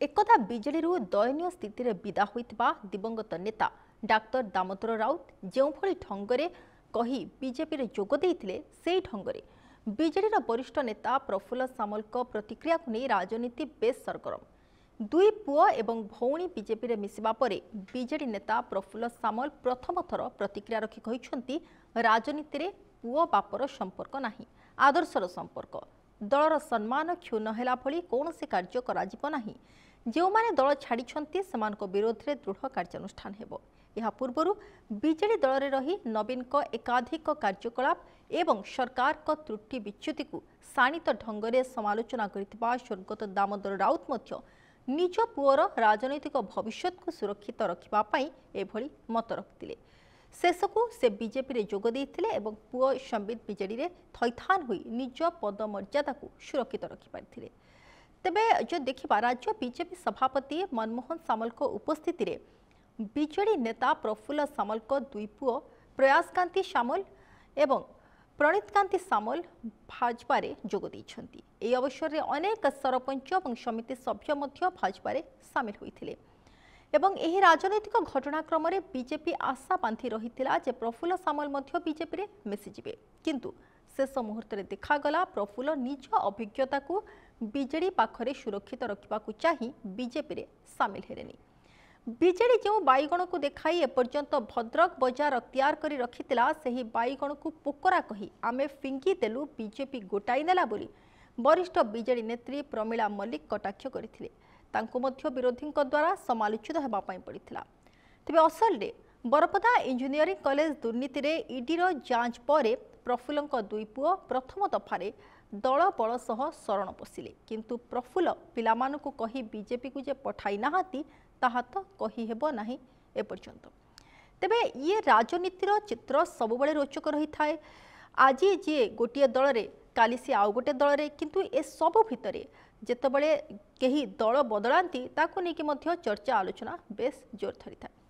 एकदा विजेडी दयनीय स्थित विदा होता दिवंगत नेता डाक्तर दामोदर राउत जो ढंगरे कही बीजेपी जोगदे से ढंगरे विजेडी वरिष्ठ नेता प्रफुल्ल सामल प्रतिक्रिया को नहीं राजनीति बेस सरगरम। दुई पुओ एवं भौणी बीजेपी मिसिबा परे बीजेडी नेता प्रफुल्ल सामल प्रथम थर प्रतिक्रिया रखी कहिसेंती राजनीति रे पुओ बापर संपर्क नाही, आदर्शर संपर्क। दलर सम्मान क्षुण्ण हेला भली कौनसी कार्य कराजिब नाही। जो माने दल छाड़ी सेमानक विरोध में दृढ़ कार्यानुष्ठान हेबो। यह पूर्व बीजेडी दल में रही नवीन एकाधिक कार्यकलाप एवं सरकार त्रुटि विच्युति को शाणित ढंग से समालोचना करथिबा स्वर्गत दामोदर राउत मध्य निज पुओर राजनैतिक भविष्य को सुरक्षित रखिबापई एभली मत रखिथिले। शेषकु से बीजेपी रे जोग देइथिले एवं पुओ संबित बीजेडी रे थैथान होई निज पदमर्यादा को सुरक्षित रखि पारिथिले। तेबे जो देखिबा राज्य बीजेपी सभापति मनमोहन सामल को उपस्थिति रे बीजेडी नेता प्रफुल्ल सामल को दुई पुओ प्रयासकांति सामल एवं प्रणीतकांति सामल भाजपा रे जोग दैछंती। एई अवसर रे अनेक सरपंच एवं समिति सभ्य मध्य भाजपा रे शामिल होइथिले एवं एही राजनैतिक घटनाक्रम रे बीजेपी आशा बांधी रहिथिला जे प्रफुल्ल सामल मध्य बीजेपी रे मिसि जिवे, किंतु शेष मुहूर्त रे देखागला प्रफुल्ल निज अभिज्ञता को बीजेडी पाखरे सुरक्षित रखा चाही बीजेपी रे सामिल हेरेनी। बीजेडी जो बाईगण को देखाई एपर्यंत भद्रक बजार अख्तियार करी रखितिला सेही बाईगण को पोकरा कही आमे फिंगी देलु बीजेपी गोटाई नेला बोली वरिष्ठ बीजेडी नेत्री प्रमिला मल्लिक कटाक्ष करथिले। तांको मध्य विरोधी द्वारा समालोचित हेबा पई पड़िथिला। तेबे असल रे बरपदा इंजीनियरिंग कॉलेज दुर्नीति रे ईडीर जांच परे प्रफुल्लंक दुई पुओ प्रथम दफारे दल बल सह शरण पशिले, किंतु प्रफुल्ल पिलामानकु कही बीजेपी को जे पठाई नाहाती ताहा तो कही हेबो नाही एपर्यंत। तेबे ये राजनीतिर चित्र सबुबले रोचक रही थाए। आज जी गोटे दल रे काली सी आउ गोटे दल रे, किंतु ए सबु भितरे जेतेबेले केही दल बदलांती ताकू नेकी मध्य चर्चा आलोचना बेस जोर धरी थाए।